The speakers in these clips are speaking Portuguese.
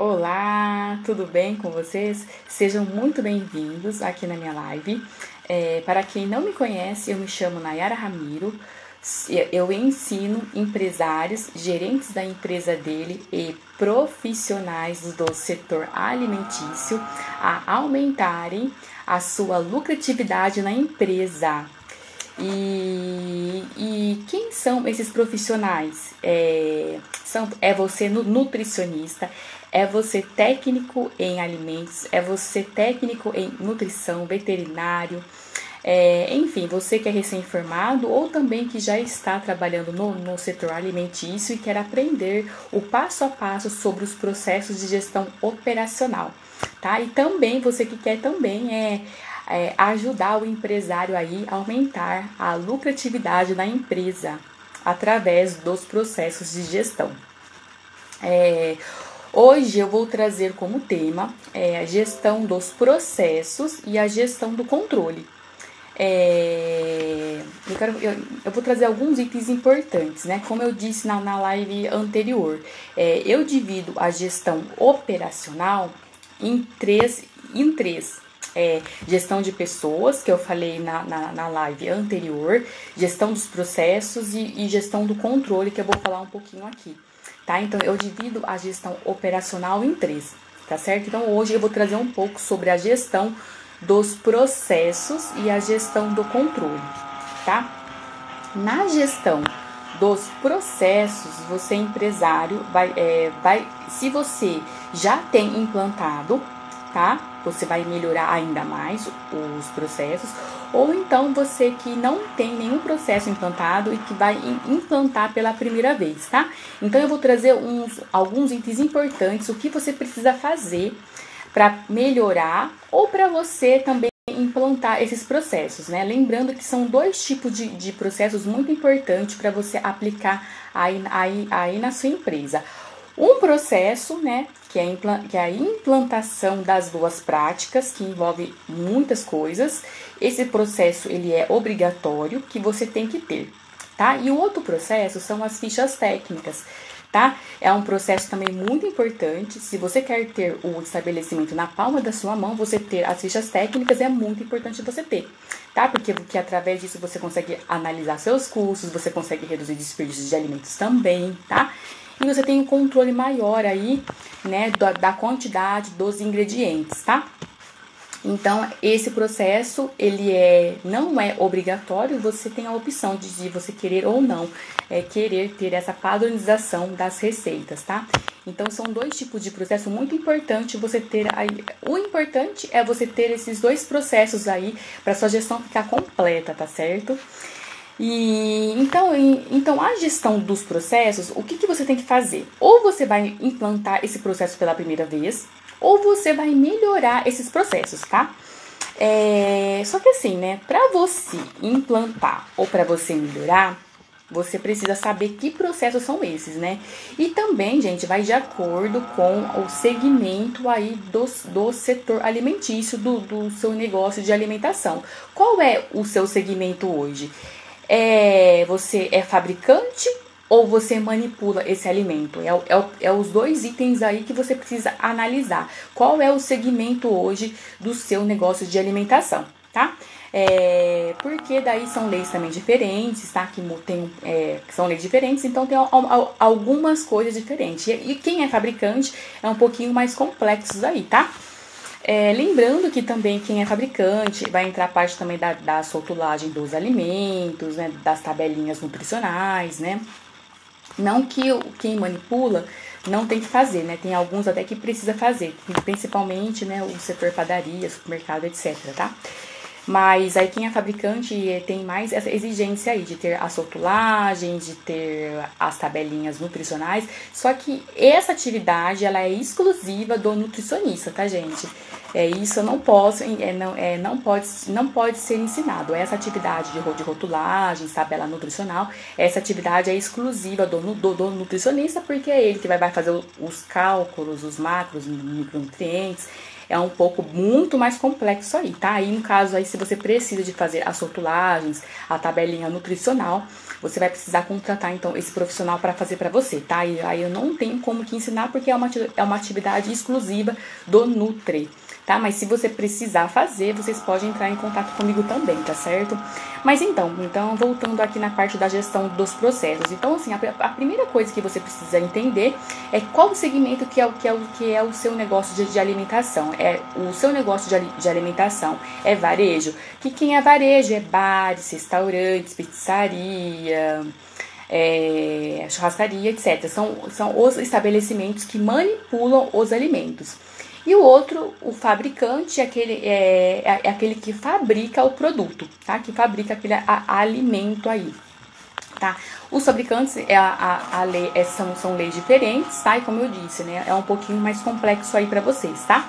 Olá, tudo bem com vocês? Sejam muito bem-vindos aqui na minha live. Para quem não me conhece, eu me chamo Nayara Ramiro. Eu ensino empresários, gerentes da empresa dele e profissionais do setor alimentício a aumentarem a sua lucratividade na empresa. E quem são esses profissionais? É você nutricionista, é você técnico em alimentos, é você técnico em nutrição, veterinário, enfim, você que é recém-formado ou também que já está trabalhando no setor alimentício e quer aprender o passo a passo sobre os processos de gestão operacional, tá? E também você que quer também ajudar o empresário aí a aumentar a lucratividade da empresa através dos processos de gestão. Hoje eu vou trazer como tema a gestão dos processos e a gestão do controle. Eu vou trazer alguns itens importantes, né? Como eu disse na live anterior, eu divido a gestão operacional em três. Gestão de pessoas, que eu falei na live anterior, gestão dos processos e gestão do controle, que eu vou falar um pouquinho aqui, tá? Então, eu divido a gestão operacional em três, tá certo? Então, hoje eu vou trazer um pouco sobre a gestão dos processos e a gestão do controle, tá? Na gestão dos processos, você empresário se você já tem implantado, tá? Você vai melhorar ainda mais os processos, ou então você que não tem nenhum processo implantado e que vai implantar pela primeira vez, tá? Então eu vou trazer alguns itens importantes, o que você precisa fazer para melhorar ou para você também implantar esses processos, né? Lembrando que são dois tipos de processos muito importantes para você aplicar aí na sua empresa. Um processo, né, que é a implantação das boas práticas, que envolve muitas coisas. Esse processo, ele é obrigatório, que você tem que ter, tá? E o outro processo são as fichas técnicas, tá? É um processo também muito importante. Se você quer ter o estabelecimento na palma da sua mão, você ter as fichas técnicas é muito importante você ter, tá? Porque através disso você consegue analisar seus custos, você consegue reduzir desperdícios de alimentos também, tá? E você tem um controle maior aí, né, da quantidade dos ingredientes, tá? Então, esse processo, ele não é obrigatório, você tem a opção de você querer ou não, querer ter essa padronização das receitas, tá? Então, são dois tipos de processo muito importante você ter aí. O importante é você ter esses dois processos aí para sua gestão ficar completa, tá certo? Então, a gestão dos processos, o que você tem que fazer? Ou você vai implantar esse processo pela primeira vez, ou você vai melhorar esses processos, tá? Só que assim, né? Para você implantar ou para você melhorar, você precisa saber que processos são esses, né? E também, gente, vai de acordo com o segmento aí do setor alimentício, do seu negócio de alimentação. Qual é o seu segmento hoje? Você é fabricante ou você manipula esse alimento? É os dois itens aí que você precisa analisar. Qual é o segmento hoje do seu negócio de alimentação, tá? Porque daí são leis também diferentes, tá? Que são leis diferentes, então tem algumas coisas diferentes. E quem é fabricante é um pouquinho mais complexo aí, tá? Lembrando que também quem é fabricante vai entrar a parte também da soltulagem dos alimentos, né, das tabelinhas nutricionais, né? Não que quem manipula não tem que fazer, né? Tem alguns até que precisa fazer, principalmente, né, o setor padaria, supermercado, etc, tá? Mas aí quem é fabricante tem mais essa exigência aí de ter as soltulagens, de ter as tabelinhas nutricionais. Só que essa atividade, ela é exclusiva do nutricionista, tá, gente? Isso eu não posso, não pode ser ensinado. Essa atividade de rotulagem, tabela nutricional, essa atividade é exclusiva do nutricionista, porque é ele que vai fazer os cálculos, os macros, micronutrientes. é um pouco muito mais complexo aí, tá? Aí no caso aí, se você precisa de fazer as rotulagens, a tabelinha nutricional, você vai precisar contratar então esse profissional para fazer para você, tá? E aí eu não tenho como que ensinar porque é uma atividade exclusiva do Nutri, tá? Mas se você precisar fazer, vocês podem entrar em contato comigo também, tá certo? Mas então voltando aqui na parte da gestão dos processos. Então, assim, a primeira coisa que você precisa entender é qual o segmento que é o seu negócio de alimentação. O seu negócio de alimentação é varejo? Que quem é varejo é bares, restaurantes, pizzaria, churrascaria, etc. São os estabelecimentos que manipulam os alimentos. E o outro, o fabricante, é aquele que fabrica o produto, tá? Que fabrica aquele alimento aí, tá? Os fabricantes, são leis diferentes, tá? E como eu disse, né? É um pouquinho mais complexo aí pra vocês, tá?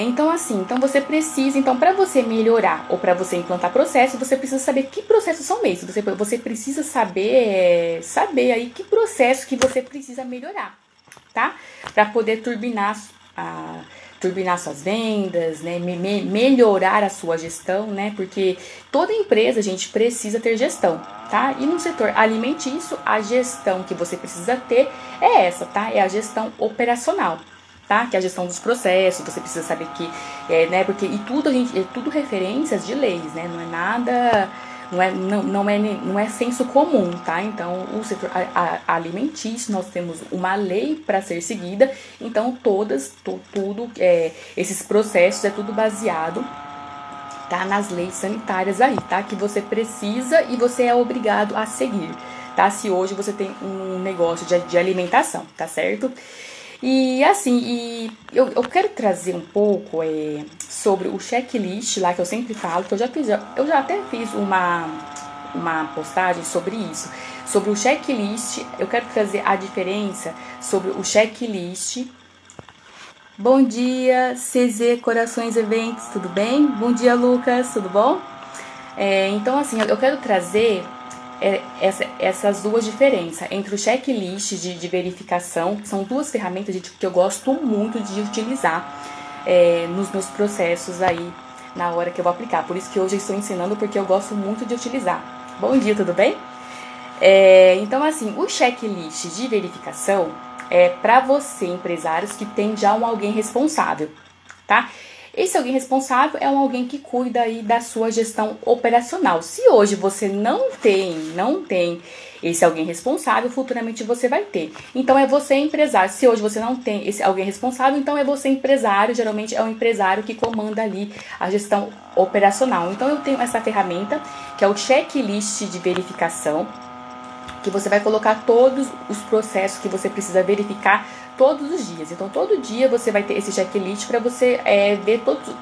Então você precisa, para você melhorar ou para você implantar processo, você precisa saber que processos são esses. Você precisa saber aí que processo que você precisa melhorar, tá? Para poder turbinar suas vendas, né? Melhorar a sua gestão, né? Porque toda empresa, gente, precisa ter gestão, tá? E no setor alimentício, a gestão que você precisa ter é essa, tá? É a gestão operacional, tá? Que é a gestão dos processos. Você precisa saber que, né? Porque é tudo referências de leis, né? Não é nada. Não é senso comum, tá? Então, o setor alimentício, nós temos uma lei para ser seguida, então esses processos é tudo baseado, tá? Nas leis sanitárias aí, tá? Que você precisa e você é obrigado a seguir, tá? Se hoje você tem um negócio de alimentação, tá certo? E assim, eu quero trazer um pouco sobre o checklist lá que eu sempre falo, que eu já até fiz uma postagem sobre isso, sobre o checklist. Eu quero trazer a diferença sobre o checklist. Bom dia, CZ Corações Eventos, tudo bem? Bom dia, Lucas, tudo bom? Então assim, eu quero trazer essas duas diferenças entre o checklist de verificação, que são duas ferramentas que eu gosto muito de utilizar nos meus processos aí na hora que eu vou aplicar. Por isso que hoje eu estou ensinando, porque eu gosto muito de utilizar. Bom dia, tudo bem? Então assim, o checklist de verificação é para você, empresários, que tem já alguém responsável, tá? Esse alguém responsável é alguém que cuida aí da sua gestão operacional. Se hoje você não tem esse alguém responsável, futuramente você vai ter. Então é você empresário. Se hoje você não tem esse alguém responsável, então é você empresário. Geralmente é o empresário que comanda ali a gestão operacional. Então eu tenho essa ferramenta que é o checklist de verificação, que você vai colocar todos os processos que você precisa verificar todos os dias. Então, todo dia você vai ter esse checklist para você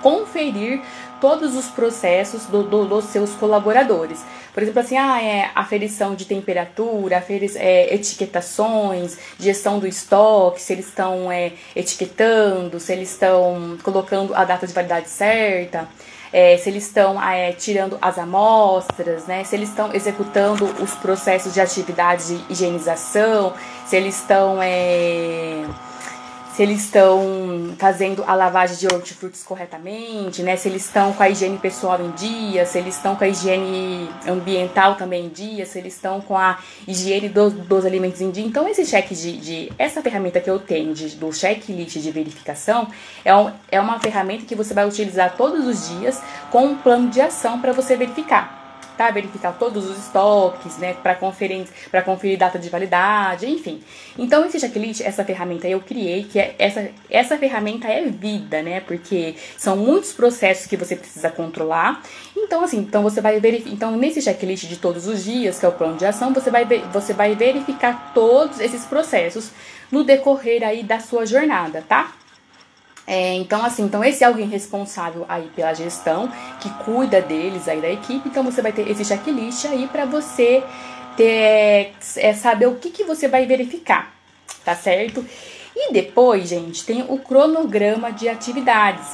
conferir todos os processos dos seus colaboradores. Por exemplo, assim, aferição de temperatura, etiquetações, gestão do estoque, se eles estão etiquetando, se eles estão colocando a data de validade certa, se eles estão tirando as amostras, né? Se eles estão executando os processos de atividade de higienização, se eles estão fazendo a lavagem de hortifrutis corretamente, né? Se eles estão com a higiene pessoal em dia, se eles estão com a higiene ambiental também em dia, se eles estão com a higiene dos alimentos em dia. Então, esse check essa ferramenta que eu tenho do checklist de verificação é uma ferramenta que você vai utilizar todos os dias com um plano de ação para você verificar. Tá? Verificar todos os estoques, né? Para conferir data de validade, enfim. Então, esse checklist, essa ferramenta eu criei, que essa ferramenta é vida, né? Porque são muitos processos que você precisa controlar. Então, assim, você vai verificar. Então, nesse checklist de todos os dias, que é o plano de ação, você vai verificar todos esses processos no decorrer aí da sua jornada, tá? Então esse é alguém responsável aí pela gestão, que cuida deles aí da equipe. Então você vai ter esse checklist aí para você saber o que você vai verificar, tá certo? E depois, gente, tem o cronograma de atividades,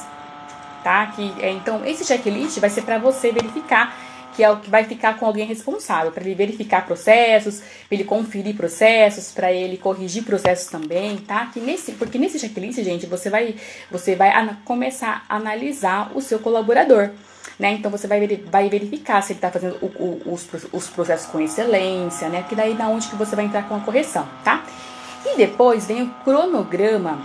tá? Então esse checklist vai ser para você verificar que é o que vai ficar com alguém responsável, para ele verificar processos, para ele conferir processos, para ele corrigir processos também, tá? Porque nesse checklist, gente, você vai começar a analisar o seu colaborador, né? Então você vai verificar se ele está fazendo os processos com excelência, né? Que daí é onde que você vai entrar com a correção, tá? E depois vem o cronograma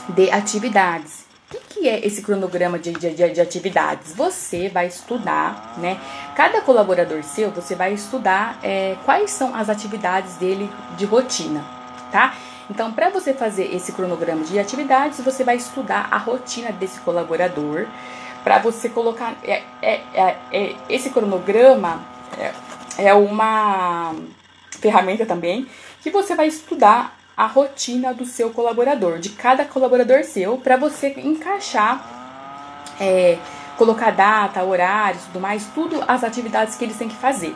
de atividades. O que é esse cronograma de atividades? Você vai estudar, né? Cada colaborador seu, você vai estudar quais são as atividades dele de rotina, tá? Então, para você fazer esse cronograma de atividades, você vai estudar a rotina desse colaborador, para você colocar... esse cronograma é uma ferramenta também que você vai estudar a rotina do seu colaborador, de cada colaborador seu, para você encaixar, colocar data, horários, tudo mais, tudo as atividades que eles têm que fazer.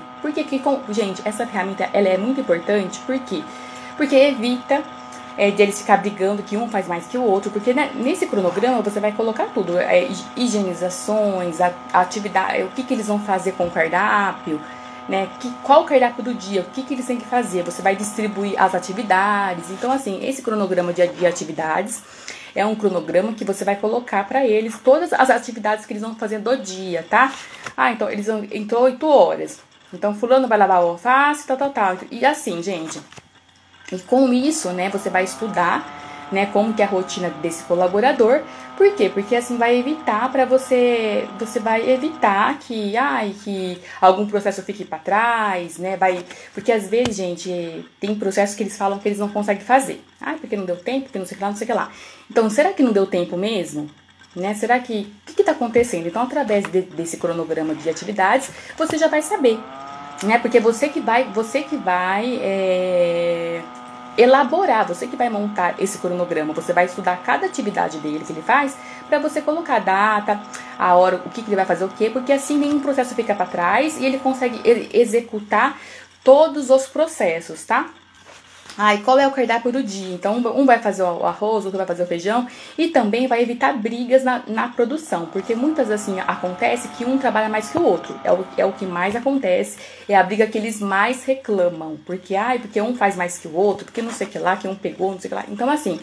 Gente, essa ferramenta ela é muito importante, por quê? Porque evita de eles ficar brigando que um faz mais que o outro, porque nesse cronograma você vai colocar tudo, higienizações, atividade, o que eles vão fazer com o cardápio, né? Qual o cardápio do dia, o que eles têm que fazer, você vai distribuir as atividades. Então, assim, esse cronograma de atividades é um cronograma que você vai colocar para eles todas as atividades que eles vão fazer do dia, tá? Então, entrou 8 horas. Então, fulano vai lavar o alface, tal. E assim, gente, e com isso, né, você vai estudar, né, como que é a rotina desse colaborador. Por quê? Porque assim vai evitar você vai evitar que algum processo fique para trás, né? Porque às vezes, gente, tem processos que eles falam que eles não conseguem fazer. Porque não deu tempo, porque não sei o que lá, não sei o que lá. Então, será que não deu tempo mesmo? Né? Será que... O que está acontecendo? Então, através desse cronograma de atividades, você já vai saber, né? Porque você que vai elaborar, você que vai montar esse cronograma, você vai estudar cada atividade dele que ele faz, para você colocar a data, a hora, o que ele vai fazer o quê, porque assim nenhum processo fica para trás e ele consegue executar todos os processos, tá? E qual é o cardápio do dia? Então, um vai fazer o arroz, outro vai fazer o feijão, e também vai evitar brigas na produção, porque muitas assim acontece que um trabalha mais que o outro, é o que mais acontece, é a briga que eles mais reclamam, porque um faz mais que o outro, porque não sei o que lá, que um pegou, não sei o que lá. Então, assim,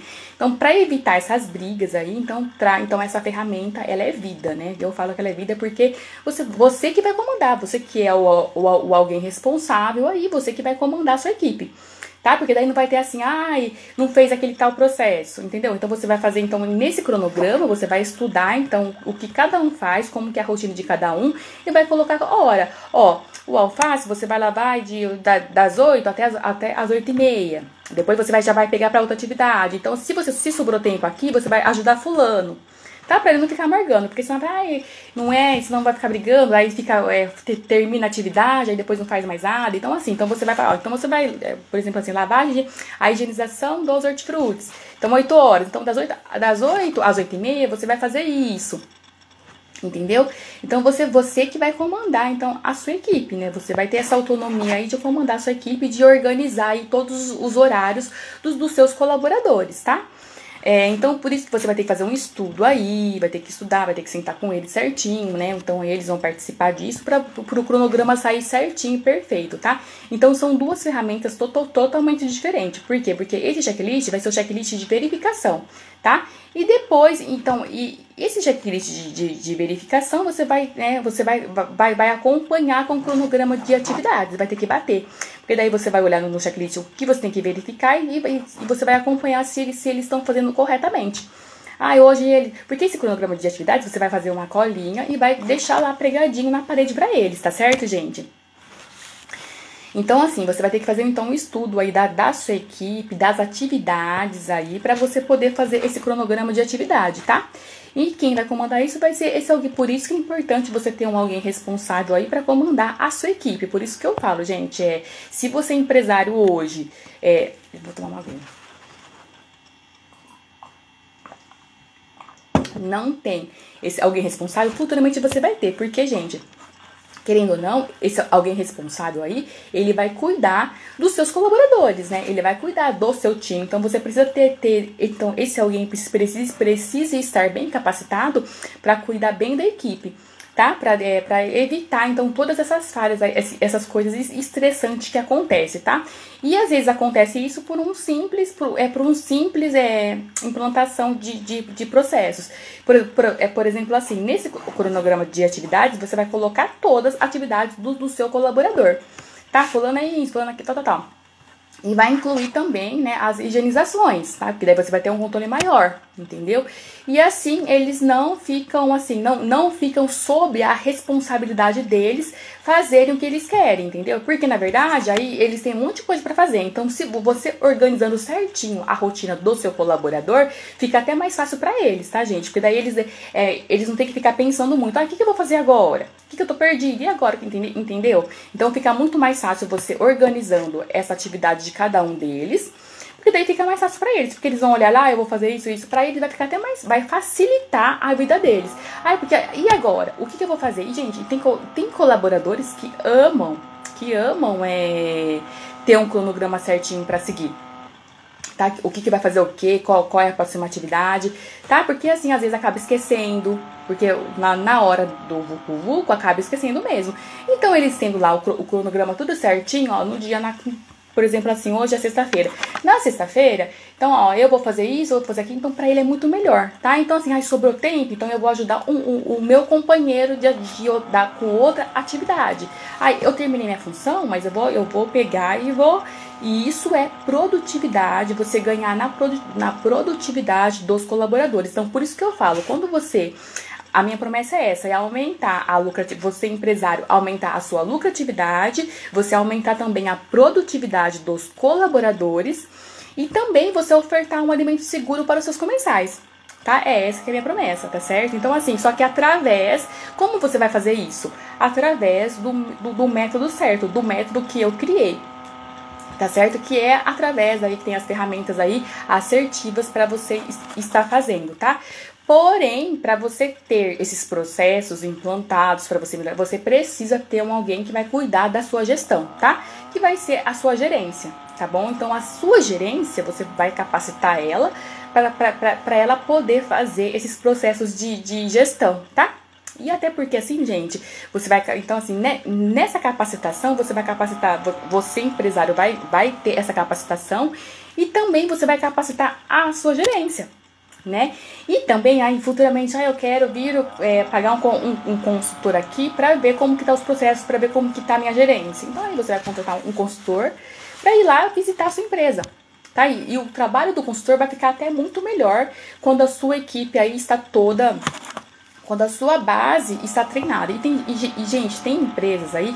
para evitar essas brigas aí, então essa ferramenta, ela é vida, né? Eu falo que ela é vida porque você que vai comandar, você que é o alguém responsável aí, você que vai comandar a sua equipe. Tá? Porque daí não vai ter assim, não fez aquele tal processo, entendeu? Então você vai fazer, nesse cronograma, você vai estudar, o que cada um faz, como que é a rotina de cada um, e vai colocar, o alface você vai lavar das 8 até as 8h30. Depois você já vai pegar para outra atividade. Então, se sobrou tempo aqui, você vai ajudar fulano. Tá? Pra ele não ficar amargando, porque senão senão vai ficar brigando, aí termina a atividade, aí depois não faz mais nada. Então, assim, você vai, por exemplo, assim, lavagem, a higienização dos hortifrutis. Então, 8 horas. Então, das 8 às 8h30, você vai fazer isso. Entendeu? Então, você que vai comandar, a sua equipe, né? Você vai ter essa autonomia aí de comandar a sua equipe, de organizar aí todos os horários dos seus colaboradores, tá? Então, por isso que você vai ter que fazer um estudo aí, vai ter que estudar, vai ter que sentar com eles certinho, né? Então, eles vão participar disso para o cronograma sair certinho e perfeito, tá? Então, são duas ferramentas totalmente diferentes. Por quê? Porque esse checklist vai ser o checklist de verificação, tá? E depois, esse checklist de verificação, você vai acompanhar com o cronograma de atividades, vai ter que bater. Porque daí você vai olhar no checklist o que você tem que verificar e você vai acompanhar se eles estão fazendo corretamente. Porque esse cronograma de atividades, você vai fazer uma colinha e vai deixar lá pregadinho na parede para eles, tá certo, gente? Então, assim, você vai ter que fazer, um estudo aí da sua equipe, das atividades aí, para você poder fazer esse cronograma de atividade, tá? E quem vai comandar isso vai ser esse alguém. Por isso que é importante você ter alguém responsável aí para comandar a sua equipe. Por isso que eu falo, gente, se você é empresário hoje, vou tomar uma aguinha. Não tem esse alguém responsável, futuramente você vai ter. Porque, gente, querendo ou não, esse alguém responsável aí, ele vai cuidar dos seus colaboradores, né? Ele vai cuidar do seu time. Então, você precisa então, esse alguém precisa estar bem capacitado para cuidar bem da equipe. tá? Pra evitar, então, todas essas falhas, essas coisas estressantes que acontecem, tá? E às vezes acontece isso por um simples implantação de processos. Por exemplo, assim, nesse cronograma de atividades, você vai colocar todas as atividades do seu colaborador, tá? Fulano é isso, fulano aqui, tal. E vai incluir também, né, as higienizações, tá? Porque daí você vai ter um controle maior, entendeu? E assim, eles não ficam assim, não ficam sob a responsabilidade deles fazerem o que eles querem, entendeu? Porque, na verdade, aí eles têm um monte de coisa pra fazer. Então, se você organizando certinho a rotina do seu colaborador, fica até mais fácil pra eles, tá, gente? Porque daí eles não tem que ficar pensando muito, o que eu vou fazer agora? O que eu tô perdido? E agora? Entendeu? Então, fica muito mais fácil você organizando essa atividade de cada um deles, porque daí fica mais fácil pra eles, porque eles vão olhar lá, eu vou fazer isso, pra eles vai ficar até mais, vai facilitar a vida deles. E agora? O que eu vou fazer? E, gente, tem colaboradores que amam ter um cronograma certinho pra seguir. Tá? O que vai fazer o quê? Qual é a próxima atividade, tá? Porque assim, às vezes acaba esquecendo, porque na hora do vucu acaba esquecendo mesmo. Então, eles tendo lá o cronograma tudo certinho, ó, no dia, por exemplo, assim, hoje é sexta-feira. Na sexta-feira, então, ó, eu vou fazer isso, eu vou fazer aquilo, então pra ele é muito melhor, tá? Então, assim, sobrou tempo, então eu vou ajudar o meu companheiro com outra atividade. Aí, eu terminei minha função, mas eu vou pegar e vou... E isso é produtividade, você ganhar na produtividade dos colaboradores. Então, por isso que eu falo, a minha promessa é essa, é aumentar a lucratividade, você empresário, aumentar a sua lucratividade, você aumentar também a produtividade dos colaboradores e também você ofertar um alimento seguro para os seus comensais, tá? É essa que é a minha promessa, tá certo? Então, assim, só que como você vai fazer isso? Através do método certo, do método que eu criei. Tá certo? Que é através aí que tem as ferramentas aí assertivas para você estar fazendo, tá? Porém, para você ter esses processos implantados, para você precisa ter alguém que vai cuidar da sua gestão, tá? Que vai ser a sua gerência, tá bom? Então, a sua gerência, você vai capacitar ela para ela poder fazer esses processos de gestão, tá? E até porque, assim, gente, então, assim, né, nessa capacitação, você vai capacitar, você empresário vai ter essa capacitação e também você vai capacitar a sua gerência, né? E também, aí, futuramente, eu quero pagar um consultor aqui pra ver como que tá os processos, pra ver como que tá a minha gerência. Então, aí você vai contratar um consultor pra ir lá visitar a sua empresa. Tá? E o trabalho do consultor vai ficar até muito melhor quando a sua equipe aí está toda... Quando a sua base está treinada. Gente, tem empresas aí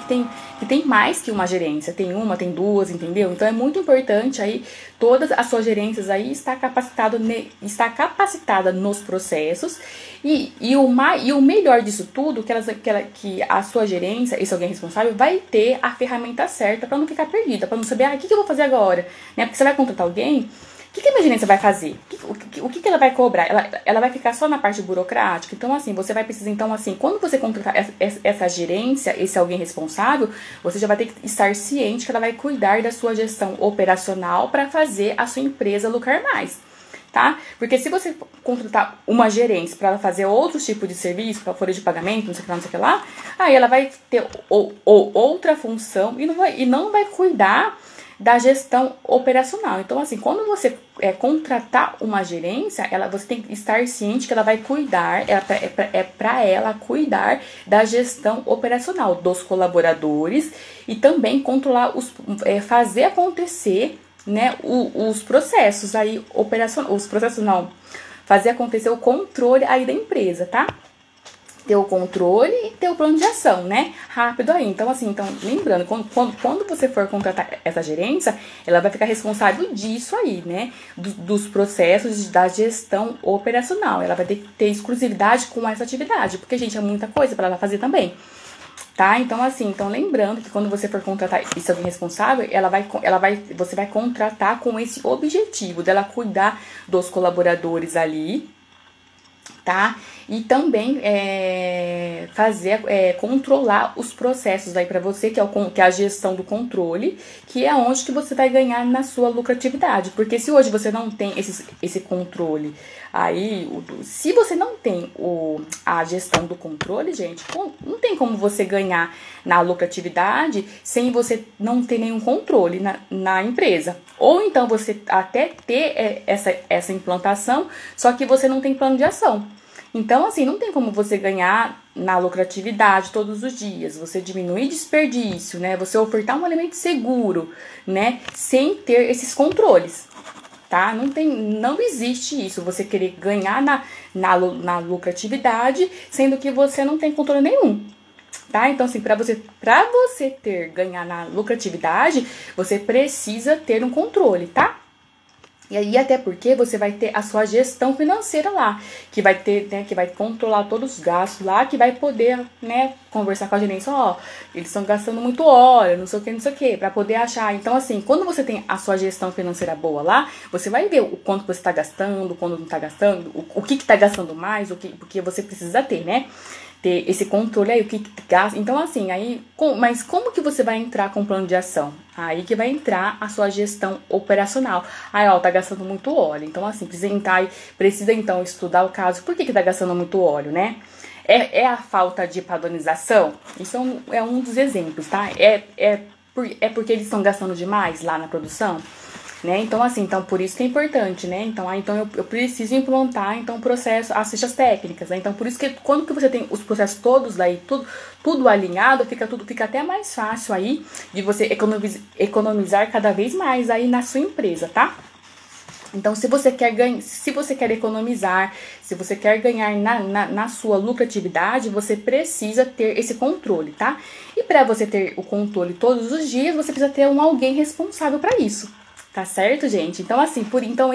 que tem mais que uma gerência. Tem uma, tem duas, entendeu? Então, é muito importante aí, todas as suas gerências aí está capacitada nos processos. E o melhor disso tudo, que a sua gerência, esse alguém responsável, vai ter a ferramenta certa para não ficar perdida, para não saber, o que eu vou fazer agora? Né? Porque você vai contratar alguém... O que a minha gerência vai fazer? O que ela vai cobrar? Ela vai ficar só na parte burocrática? Então, assim, você vai precisar... Então, assim, quando você contratar essa gerência, esse alguém responsável, você já vai ter que estar ciente que ela vai cuidar da sua gestão operacional para fazer a sua empresa lucrar mais, tá? Porque se você contratar uma gerência para ela fazer outro tipo de serviço, para folha de pagamento, não sei o que lá, aí ela vai ter outra função e não vai cuidar da gestão operacional. Então, assim, quando você contratar uma gerência, você tem que estar ciente que ela vai cuidar, para ela cuidar da gestão operacional dos colaboradores e também controlar fazer acontecer, né, os processos aí operacionais, fazer acontecer o controle aí da empresa, tá? Ter o controle e ter o plano de ação, né? Rápido aí. Então, assim, lembrando, quando você for contratar essa gerência, ela vai ficar responsável disso aí, né? Dos processos da gestão operacional. Ela vai ter que ter exclusividade com essa atividade, porque, gente, é muita coisa para ela fazer também. Tá? Então, assim, lembrando que quando você for contratar esse alguém responsável, você vai contratar com esse objetivo dela cuidar dos colaboradores ali, tá? E também controlar os processos aí para você, que é a gestão do controle, que é onde que você vai ganhar na sua lucratividade. Porque se hoje você não tem esse controle aí, se você não tem a gestão do controle, gente, não tem como você ganhar na lucratividade sem você não ter nenhum controle na empresa. Ou então você até ter essa implantação, só que você não tem plano de ação. Então, assim, não tem como você ganhar na lucratividade todos os dias, você diminuir desperdício, né? Você ofertar um alimento seguro, né? Sem ter esses controles, tá? Não existe isso, você querer ganhar na lucratividade, sendo que você não tem controle nenhum, tá? Então, assim, para você ganhar na lucratividade, você precisa ter um controle, tá? E aí, até porque você vai ter a sua gestão financeira lá, que vai ter, né, que vai controlar todos os gastos lá, que vai poder, né, conversar com a gerência, ó, eles estão gastando muito óleo, não sei o que, pra poder achar. Então, assim, quando você tem a sua gestão financeira boa lá, você vai ver o quanto você tá gastando, quando não tá gastando, o que tá gastando mais, porque você precisa ter, né? Ter esse controle aí, o que gasta. Então, assim, aí, mas como que você vai entrar com o plano de ação? Aí que vai entrar a sua gestão operacional. Aí, ó, tá gastando muito óleo. Então, assim, precisa então estudar o caso. Por que tá gastando muito óleo, né? É a falta de padronização? Isso é um dos exemplos, tá? É porque eles estão gastando demais lá na produção? Né? Então, assim, por isso que é importante, né? Então eu preciso implantar, então, o processo, as fichas técnicas, né? Então, por isso que quando que você tem os processos todos aí, tudo alinhado, fica até mais fácil aí de você economizar cada vez mais aí na sua empresa, tá? Então, se você quer economizar, se você quer ganhar na sua lucratividade, você precisa ter esse controle, tá? E para você ter o controle todos os dias, você precisa ter alguém responsável para isso. Tá certo, gente? Então, assim,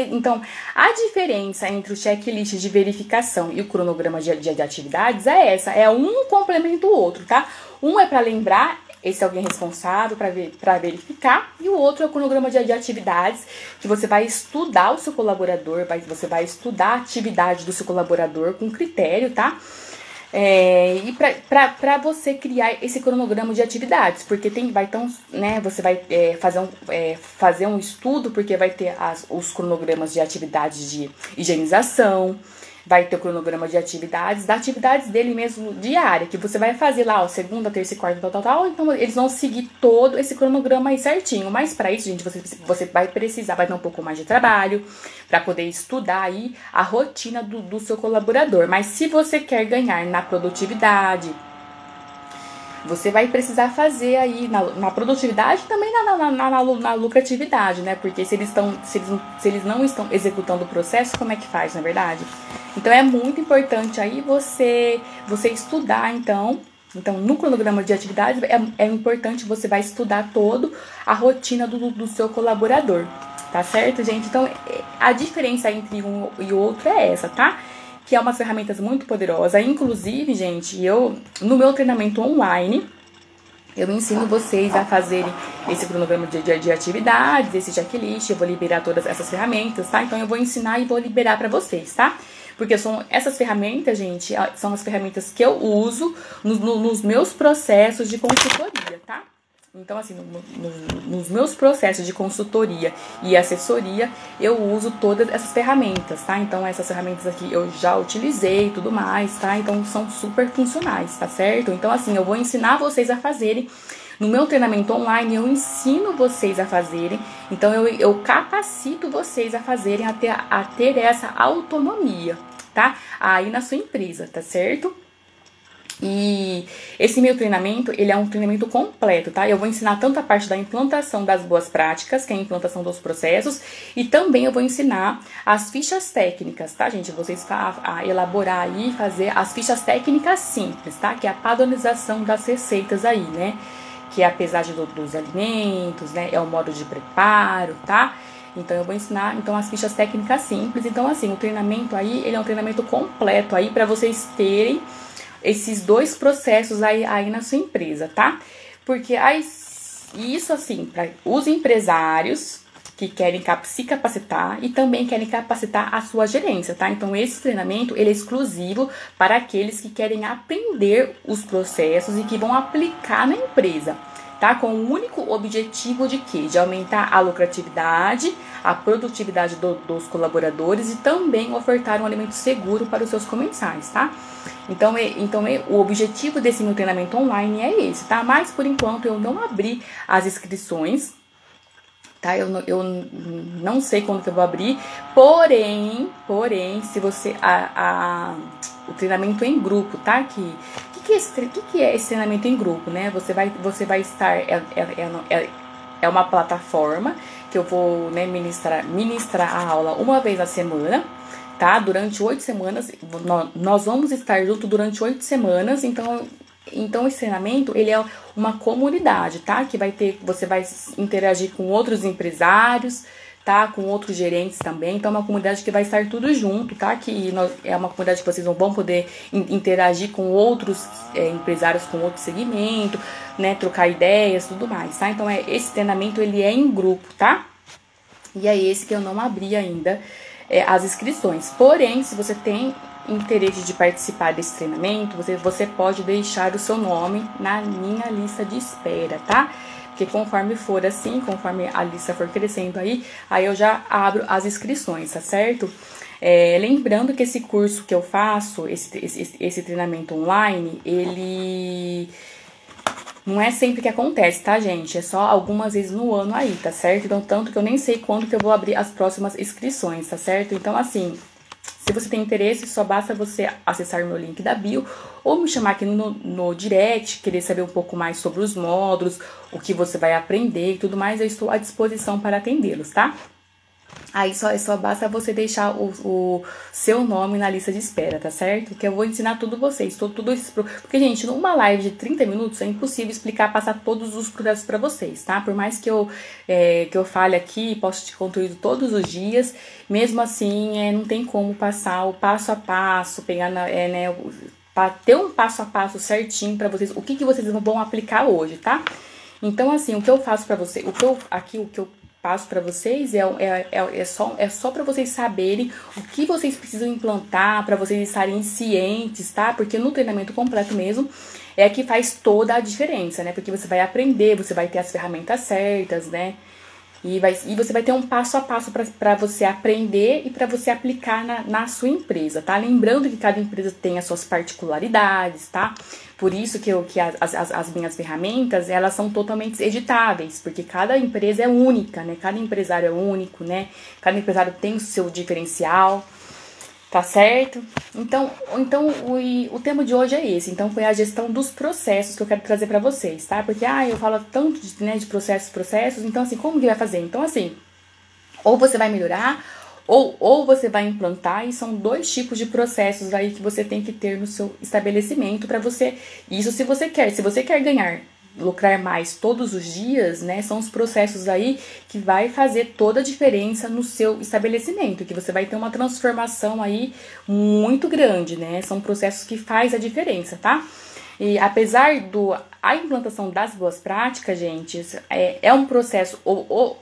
então a diferença entre o checklist de verificação e o cronograma de atividades é essa. É um complementa o outro, tá? Um é para lembrar, esse é alguém responsável para verificar, e o outro é o cronograma de atividades, que você vai estudar o seu colaborador, você vai estudar a atividade do seu colaborador com critério, tá? E para você criar esse cronograma de atividades, porque você vai fazer um estudo, porque vai ter os cronogramas de atividades de higienização, vai ter o cronograma de atividades dele mesmo diária, que você vai fazer lá, ó, segunda, terça e quarta, tal, então eles vão seguir todo esse cronograma aí certinho, mas para isso, gente, você vai ter um pouco mais de trabalho, para poder estudar aí a rotina do seu colaborador, mas se você quer ganhar na produtividade, você vai precisar fazer aí na produtividade e também na lucratividade, né? Porque se eles não estão executando o processo, como é que faz, na verdade? Então, é muito importante aí você estudar, então, no cronograma de atividades, é importante você vai estudar a rotina do seu colaborador, tá certo, gente? Então, a diferença entre um e outro é essa, tá? Que é umas ferramentas muito poderosas. Inclusive, gente, no meu treinamento online, eu ensino vocês a fazerem esse cronograma de atividades, esse checklist, eu vou liberar todas essas ferramentas, tá? Então, eu vou ensinar e vou liberar pra vocês, tá? Porque essas ferramentas, gente, são as ferramentas que eu uso nos meus processos de consultoria, tá? Então, assim, nos meus processos de consultoria e assessoria, eu uso todas essas ferramentas, tá? Então, essas ferramentas aqui eu já utilizei e tudo mais, tá? Então, são super funcionais, tá certo? Então, assim, eu vou ensinar vocês a fazerem. No meu treinamento online, eu ensino vocês a fazerem. Então, eu capacito vocês a fazerem, a ter essa autonomia, tá? Aí na sua empresa, tá certo? E esse meu treinamento, ele é um treinamento completo, tá? Eu vou ensinar tanto a parte da implantação das boas práticas, que é a implantação dos processos, e também eu vou ensinar as fichas técnicas, tá, gente? Vocês a elaborar aí, fazer as fichas técnicas simples, tá? Que é a padronização das receitas aí, né? Que é a pesagem dos alimentos, né? É o modo de preparo, tá? Então, eu vou ensinar as fichas técnicas simples. Então, assim, o treinamento aí, ele é um treinamento completo aí para vocês terem esses dois processos aí na sua empresa, tá? Porque isso, assim, para os empresários, que querem se capacitar e também querem capacitar a sua gerência, tá? Então, esse treinamento, ele é exclusivo para aqueles que querem aprender os processos e que vão aplicar na empresa, tá? Com o único objetivo de quê? De aumentar a lucratividade, a produtividade dos colaboradores e também ofertar um alimento seguro para os seus comensais, tá? Então, o objetivo desse meu treinamento online é esse, tá? Mas, por enquanto, eu não abri as inscrições, tá? Eu não sei quando que eu vou abrir, porém, se você... o treinamento em grupo, tá? Que é esse treinamento em grupo, né? Você vai estar... É uma plataforma que eu vou, né, ministrar a aula uma vez na semana, tá? Durante 8 semanas. Nós vamos estar junto durante 8 semanas, então esse treinamento, ele é uma comunidade, tá? Que você vai interagir com outros empresários, tá? Com outros gerentes também. Então é uma comunidade que vai estar tudo junto, tá? Que é uma comunidade que vocês vão poder interagir com outros empresários com outro segmento, né? Trocar ideias, tudo mais, tá? Então esse treinamento, ele é em grupo, tá? E é esse que eu não abri ainda as inscrições. Porém, se você tem interesse de participar desse treinamento, você pode deixar o seu nome na minha lista de espera, tá? Porque conforme for assim, conforme a lista for crescendo aí eu já abro as inscrições, tá certo? Lembrando que esse curso que eu faço, esse treinamento online, ele não é sempre que acontece, tá, gente? É só algumas vezes no ano aí, tá certo? Então, tanto que eu nem sei quando que eu vou abrir as próximas inscrições, tá certo? Então, assim, se você tem interesse, só basta você acessar o meu link da bio ou me chamar aqui no direct, querer saber um pouco mais sobre os módulos, o que você vai aprender e tudo mais, eu estou à disposição para atendê-los, tá? Aí só basta você deixar o seu nome na lista de espera, tá certo? Que eu vou ensinar tudo vocês, tudo isso. Porque, gente, numa live de 30 minutos é impossível explicar, passar todos os processos para vocês, tá? Por mais que eu fale aqui, poste conteúdo todos os dias, mesmo assim, não tem como passar o passo a passo, pegar para ter um passo a passo certinho para vocês, o que vocês vão aplicar hoje, tá? Então, assim, o que eu faço para vocês, o que eu passo para vocês é só para vocês saberem o que vocês precisam implantar, para vocês estarem cientes, tá? Porque no treinamento completo mesmo é que faz toda a diferença, né? Porque você vai aprender, você vai ter as ferramentas certas, né? E você vai ter um passo a passo para você aprender e para você aplicar na sua empresa, tá? Lembrando que cada empresa tem as suas particularidades, tá? Por isso que as minhas ferramentas, elas são totalmente editáveis, porque cada empresa é única, né? Cada empresário é único, né? Cada empresário tem o seu diferencial, tá certo? Então o tema de hoje é esse. Então, foi a gestão dos processos que eu quero trazer pra vocês, tá? Porque, eu falo tanto de processos, então, assim, como que vai fazer? Então, assim, ou você vai melhorar, ou você vai implantar, e são 2 tipos de processos aí que você tem que ter no seu estabelecimento para você, isso se você quer ganhar, lucrar mais todos os dias, né, são os processos aí que vai fazer toda a diferença no seu estabelecimento, que você vai ter uma transformação aí muito grande, né, são processos que faz a diferença, tá? E apesar a implantação das boas práticas, gente, é um processo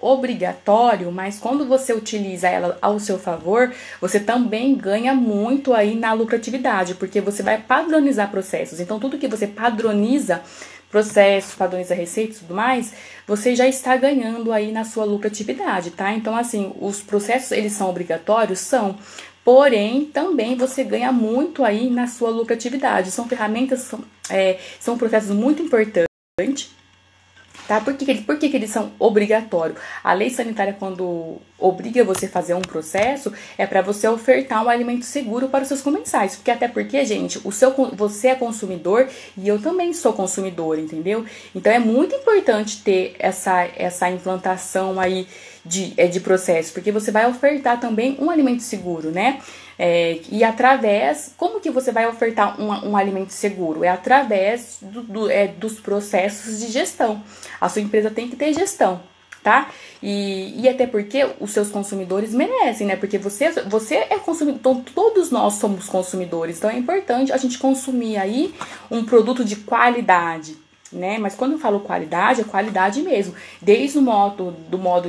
obrigatório, mas quando você utiliza ela ao seu favor, você também ganha muito aí na lucratividade, porque você vai padronizar processos. Então, tudo que você padroniza processos, padroniza receitas e tudo mais, você já está ganhando aí na sua lucratividade, tá? Então, assim, os processos, eles são obrigatórios? São. Porém, também você ganha muito aí na sua lucratividade. São ferramentas, são processos muito importantes, tá? Por que eles são obrigatórios? A lei sanitária, quando obriga você a fazer um processo, é para você ofertar um alimento seguro para os seus comensais. Até porque, gente, você é consumidor e eu também sou consumidor, entendeu? Então, é muito importante ter essa implantação aí de processo, porque você vai ofertar também um alimento seguro, né? E como que você vai ofertar um alimento seguro? É através dos processos de gestão. A sua empresa tem que ter gestão, tá? E até porque os seus consumidores merecem, né? Porque você é consumidor, então todos nós somos consumidores, então é importante a gente consumir aí um produto de qualidade, né? Mas quando eu falo qualidade, é qualidade mesmo. Desde o modo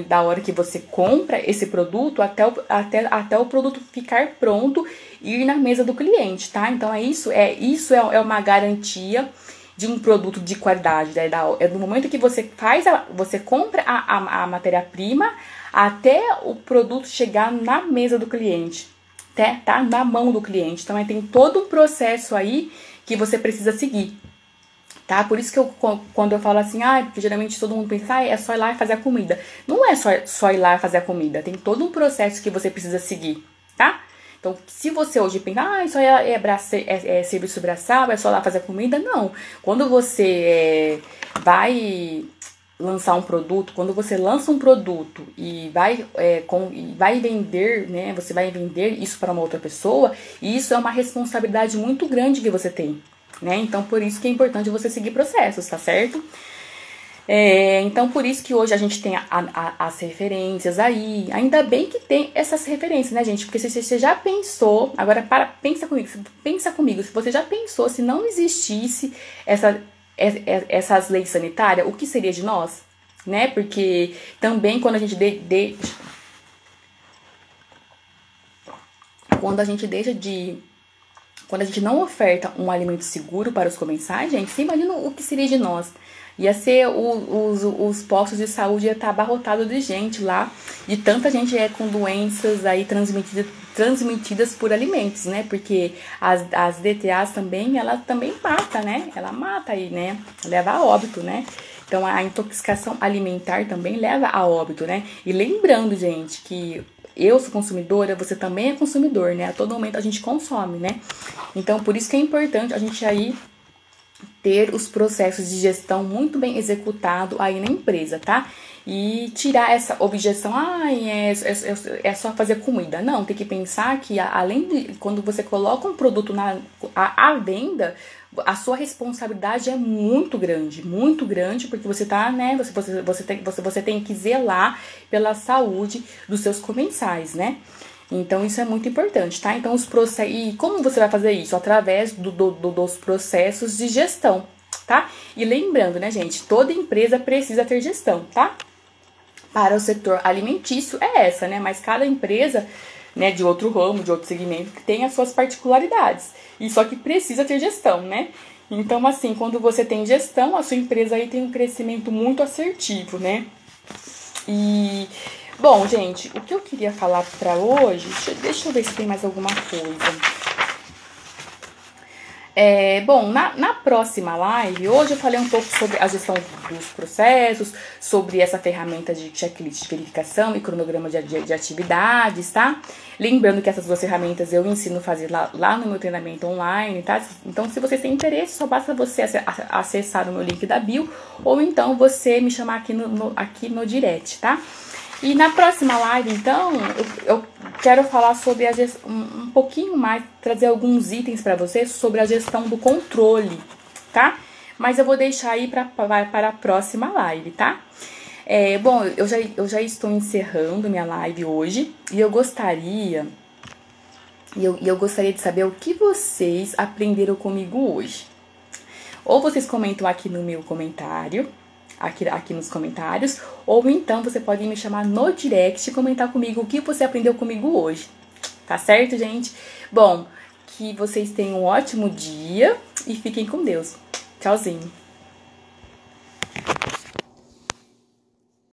da hora que você compra esse produto até o produto ficar pronto e ir na mesa do cliente, tá? Então isso é uma garantia de um produto de qualidade, né? É do momento que você você compra a matéria-prima até o produto chegar na mesa do cliente, tá? Na mão do cliente. Então tem todo um processo aí que você precisa seguir. Tá? Por isso que quando eu falo assim, porque geralmente todo mundo pensa, é só ir lá e fazer a comida. Não é só ir lá e fazer a comida, tem todo um processo que você precisa seguir, tá? Então, se você hoje pensa, isso é serviço braçal, é só lá fazer a comida, não. Quando você vai lançar um produto, quando você lança um produto e vai vender, né? Você vai vender isso para uma outra pessoa, e isso é uma responsabilidade muito grande que você tem. Né? Então, por isso que é importante você seguir processos, tá certo? Então, por isso que hoje a gente tem as referências aí. Ainda bem que tem essas referências, né, gente? Porque se você já pensou, agora pensa comigo, se você já pensou, se não existisse essas leis sanitárias, o que seria de nós? Né? Porque também quando a gente quando a gente não oferta um alimento seguro para os comensais, gente, você imagina o que seria de nós? Ia ser os postos de saúde ia estar abarrotados de gente lá, de tanta gente com doenças aí transmitidas por alimentos, né? Porque as DTAs também, ela também mata, né? Ela mata aí, né? Leva a óbito, né? Então a intoxicação alimentar também leva a óbito, né? E lembrando, gente, que eu sou consumidora, você também é consumidor, né? A todo momento a gente consome, né? Então, por isso que é importante a gente aí ter os processos de gestão muito bem executados aí na empresa, tá? E tirar essa objeção, é só fazer comida. Não, tem que pensar que além de quando você coloca um produto à venda, a sua responsabilidade é muito grande, porque você tá, né, você tem que zelar pela saúde dos seus comensais, né? Então, isso é muito importante, tá? Então, e como você vai fazer isso? Através dos processos de gestão, tá? E lembrando, né, gente, toda empresa precisa ter gestão, tá? Para o setor alimentício é essa, né? Mas cada empresa, né, de outro ramo, de outro segmento, tem as suas particularidades. E só que precisa ter gestão, né? Então, assim, quando você tem gestão, a sua empresa aí tem um crescimento muito assertivo, né? Bom, gente, o que eu queria falar pra hoje... Deixa eu ver se tem mais alguma coisa. Bom, na próxima live, hoje eu falei um pouco sobre a gestão dos processos, sobre essa ferramenta de checklist de verificação e cronograma de atividades, tá? Lembrando que essas duas ferramentas eu ensino a fazer lá no meu treinamento online, tá? Então, se vocês têm interesse, só basta você acessar o meu link da bio, ou então você me chamar aqui no direct, tá? E na próxima live, então, eu quero falar sobre um pouquinho mais, trazer alguns itens para vocês sobre a gestão do controle, tá? Mas eu vou deixar aí para a próxima live, tá? Bom, eu já estou encerrando minha live hoje e eu gostaria de saber o que vocês aprenderam comigo hoje. Ou vocês comentam aqui no meu comentário, aqui nos comentários, ou então você pode me chamar no direct e comentar comigo o que você aprendeu comigo hoje. Tá certo, gente? Bom, que vocês tenham um ótimo dia e fiquem com Deus. Tchauzinho!